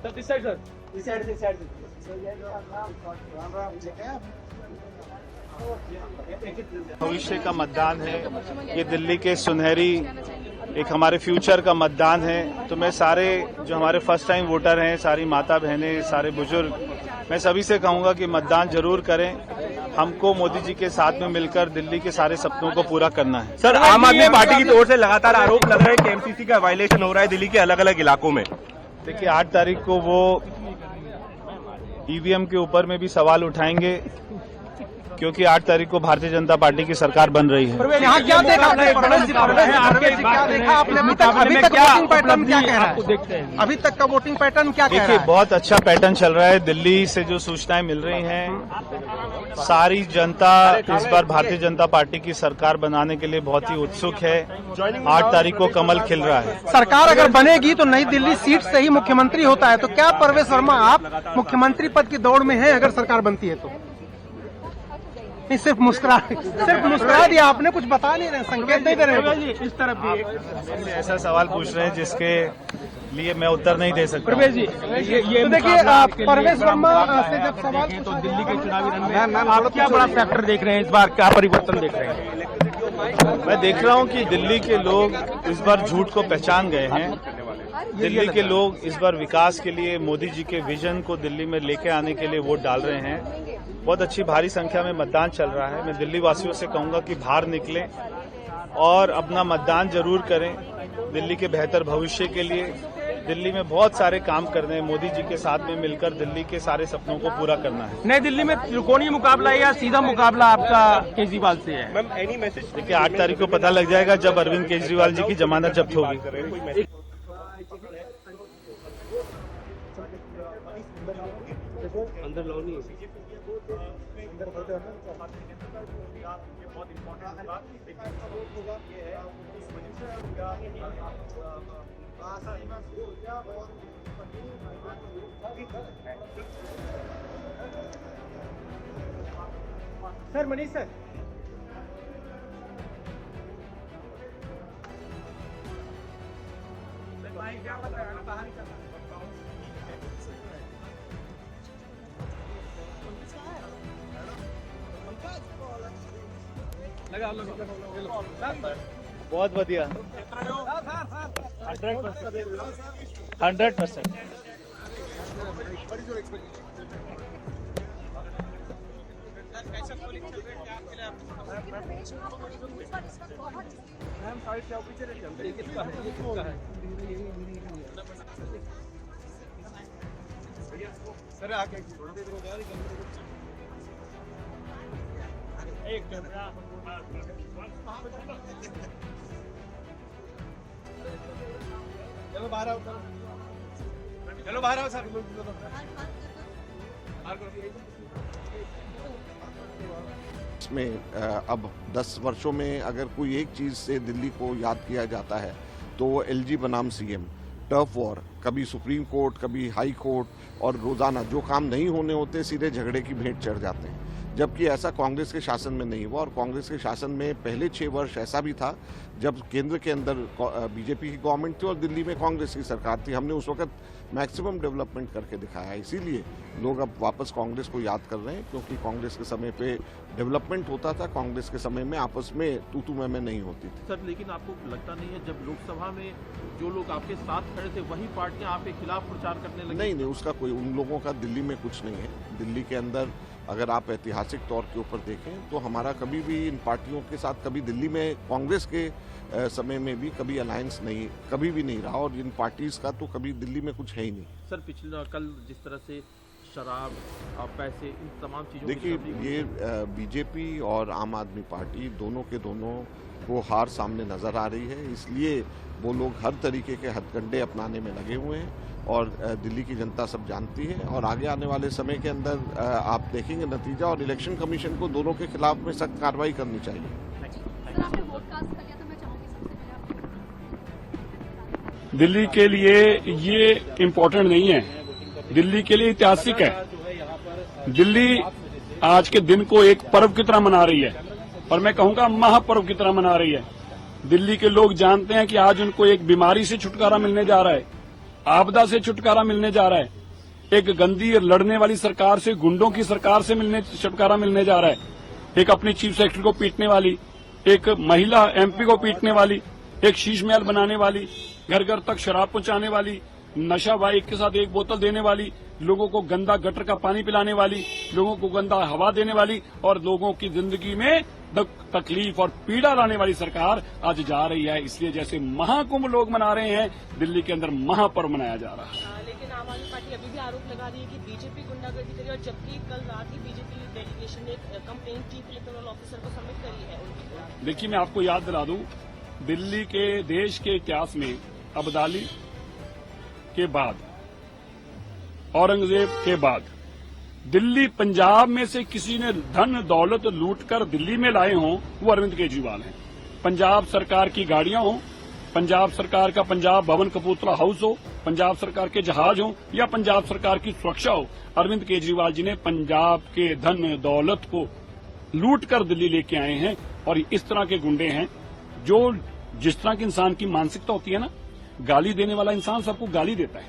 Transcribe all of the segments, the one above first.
Sir, this side, sir. This side. भविष्य का मतदान है, ये दिल्ली के सुनहरी एक हमारे फ्यूचर का मतदान है। तो मैं सारे जो हमारे फर्स्ट टाइम वोटर हैं, सारी माता बहनें, सारे बुजुर्ग, मैं सभी से कहूंगा कि मतदान जरूर करें। हमको मोदी जी के साथ में मिलकर दिल्ली के सारे सपनों को पूरा करना है। सर, आम आदमी पार्टी की ओर से लगातार आरोप लग रहा है कि एमसीसी का वायलेशन हो रहा है दिल्ली के अलग अलग इलाकों में। देखिए 8 तारीख को वो ईवीएम के ऊपर में भी सवाल उठाएंगे, क्योंकि 8 तारीख को भारतीय जनता पार्टी की सरकार बन रही है। यहाँ क्या देखा आपने? क्या देखा आपने? अभी तक वोटिंग पैटर्न क्या कह रहा है? अभी तक का वोटिंग पैटर्न क्या कह रहा है? देखिए बहुत अच्छा पैटर्न चल रहा है। दिल्ली से जो सूचनाएं मिल रही हैं, सारी जनता इस बार भारतीय जनता पार्टी की सरकार बनाने के लिए बहुत ही उत्सुक है। 8 तारीख को कमल खिल रहा है। सरकार अगर बनेगी तो नई दिल्ली सीट से ही मुख्यमंत्री होता है, तो क्या परवेश वर्मा आप मुख्यमंत्री पद की दौड़ में हैं अगर सरकार बनती है तो? सिर्फ मुस्कुरा दिया आपने, कुछ बता नहीं रहे, संकेत नहीं दे रहे। इस तरफ भी ऐसा सवाल पूछ रहे हैं जिसके लिए मैं उत्तर नहीं दे सकता। प्रवेश जी, ये तो देखिए परवेश वर्मा से जब सवाल तो दिल्ली के चुनावी रण में आप क्या बड़ा फैक्टर देख रहे हैं, इस बार क्या परिवर्तन देख रहे हैं? मैं देख रहा हूं कि दिल्ली के लोग इस बार झूठ को पहचान गए हैं। दिल्ली के लोग इस बार विकास के लिए, मोदी जी के विजन को दिल्ली में लेके आने के लिए वोट डाल रहे हैं। बहुत अच्छी भारी संख्या में मतदान चल रहा है। मैं दिल्ली वासियों से कहूंगा कि बाहर निकलें और अपना मतदान जरूर करें दिल्ली के बेहतर भविष्य के लिए। दिल्ली में बहुत सारे काम करने हैं, मोदी जी के साथ में मिलकर दिल्ली के सारे सपनों को पूरा करना है। नई दिल्ली में त्रिकोणीय मुकाबला या सीधा मुकाबला आपका केजरीवाल से है? Ma'am, any message? देखिए 8 तारीख को पता लग जाएगा जब अरविंद केजरीवाल जी की जमानत जब्त होगी। अंदर लॉनी सर, मनीष सर, बहुत बढ़िया, 100%। सर आगे एक चलो बाहर आओ, चलो बाहर आओ सर। इसमें अब 10 वर्षों में अगर कोई एक चीज़ से दिल्ली को याद किया जाता है तो वो एलजी बनाम सीएम, टर्फ वॉर, कभी सुप्रीम कोर्ट, कभी हाई कोर्ट, और रोजाना जो काम नहीं होने होते सीधे झगड़े की भेंट चढ़ जाते हैं। जबकि ऐसा कांग्रेस के शासन में नहीं हुआ, और कांग्रेस के शासन में पहले 6 वर्ष ऐसा भी था जब केंद्र के अंदर बीजेपी की गवर्नमेंट थी और दिल्ली में कांग्रेस की सरकार थी। हमने उस वक्त मैक्सिमम डेवलपमेंट करके दिखाया है। इसीलिए लोग अब वापस कांग्रेस को याद कर रहे हैं, क्योंकि कांग्रेस के समय पे डेवलपमेंट होता था, कांग्रेस के समय में आपस में तू मैं नहीं होती थी। सर, लेकिन आपको लगता नहीं है जब लोकसभा में जो लोग आपके साथ खड़े थे वही पार्टियां आपके खिलाफ प्रचार करने लगी? नहीं, उसका कोई, उन लोगों का दिल्ली में कुछ नहीं है। दिल्ली के अंदर अगर आप ऐतिहासिक तौर के ऊपर देखें तो हमारा कभी भी इन पार्टियों के साथ, कभी दिल्ली में कांग्रेस के समय में भी कभी अलायंस नहीं, कभी भी नहीं रहा, और इन पार्टीज का तो कभी दिल्ली में कुछ है ही नहीं। सर, पिछला कल जिस तरह से शराब, पैसे, इन तमाम चीजों, देखिए, ये बीजेपी और आम आदमी पार्टी दोनों के दोनों को हार सामने नजर आ रही है, इसलिए वो लोग हर तरीके के हथकंडे अपनाने में लगे हुए हैं, और दिल्ली की जनता सब जानती है। और आगे आने वाले समय के अंदर आप देखेंगे नतीजा, और इलेक्शन कमीशन को दोनों के खिलाफ में सख्त कार्रवाई करनी चाहिए। सर, आपने वोटकास्ट कर लिया, तो मैं चाहूंगी सबसे पहले दिल्ली के लिए ये इम्पोर्टेंट नहीं है, दिल्ली के लिए ऐतिहासिक है। दिल्ली आज के दिन को एक पर्व की तरह मना रही है, और मैं कहूंगा महापर्व की तरह मना रही है। दिल्ली के लोग जानते हैं कि आज उनको एक बीमारी से छुटकारा मिलने जा रहा है, आपदा से छुटकारा मिलने जा रहा है, एक गंदी लड़ने वाली सरकार से, गुंडों की सरकार से छुटकारा मिलने जा रहा है, एक अपनी चीफ सेक्रेटरी को पीटने वाली, एक महिला एमपी को पीटने वाली, एक शीश महल बनाने वाली, घर घर तक शराब पहुंचाने वाली, नशा बाइक के साथ एक बोतल देने वाली, लोगों को गंदा गटर का पानी पिलाने वाली, लोगों को गंदा हवा देने वाली, और लोगों की जिंदगी में तकलीफ और पीड़ा लाने वाली सरकार आज जा रही है। इसलिए जैसे महाकुंभ लोग मना रहे हैं, दिल्ली के अंदर महापर्व मनाया जा रहा है। लेकिन आम आदमी पार्टी अभी भी आरोप लगा रही है कि बीजेपी गुंडागर्दी करी, और जबकि कल रात ही बीजेपी डेलीगेशन ने कंप्लेंट चीफ इलेक्टोरल ऑफिसर को सबमिट करी है उनके खिलाफ। देखिए, मैं आपको याद दिला दूं, दिल्ली के देश के इतिहास में अब्दाली के बाद, औरंगजेब के बाद, दिल्ली पंजाब में से किसी ने धन दौलत लूटकर दिल्ली में लाए हों, वो अरविंद केजरीवाल हैं। पंजाब सरकार की गाड़ियां हों, पंजाब सरकार का पंजाब भवन कपूरथला हाउस हो, पंजाब सरकार के जहाज हो, या पंजाब सरकार की सुरक्षा हो, अरविंद केजरीवाल जी ने पंजाब के धन दौलत को लूट कर दिल्ली लेके आए हैं। और इस तरह के गुंडे हैं जो, जिस तरह के इंसान की मानसिकता होती है ना, गाली देने वाला इंसान सबको गाली देता है।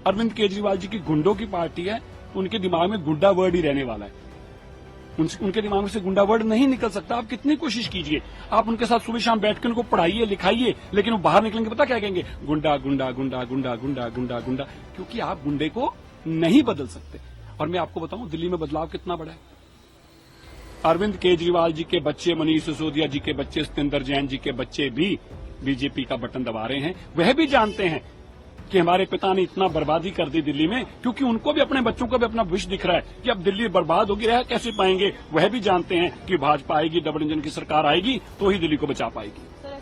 अरविंद केजरीवाल जी की गुंडों की पार्टी है, उनके दिमाग में गुंडा वर्ड ही रहने वाला है, उनके दिमाग में से गुंडा वर्ड नहीं निकल सकता। आप कितनी कोशिश कीजिए, आप उनके साथ सुबह शाम बैठ कर उनको पढ़ाइए लिखाइए, लेकिन वो बाहर निकलेंगे पता क्या कहेंगे, गुंडा गुंडा गुंडा गुंडा गुंडा गुंडा गुंडा, क्योंकि आप गुंडे को नहीं बदल सकते। और मैं आपको बताऊं, दिल्ली में बदलाव कितना बड़ा है। अरविंद केजरीवाल जी के बच्चे, मनीष सिसोदिया जी के बच्चे, सत्येंद्र जैन जी के बच्चे भी बीजेपी का बटन दबा रहे हैं। वह भी जानते हैं कि हमारे पिता ने इतना बर्बादी कर दी दिल्ली में, क्योंकि उनको भी अपने बच्चों को भी अपना भविष्य दिख रहा है कि अब दिल्ली बर्बाद होगी, रह कैसे पाएंगे। वह भी जानते हैं कि भाजपा आएगी, डबल इंजन की सरकार आएगी तो ही दिल्ली को बचा पाएगी।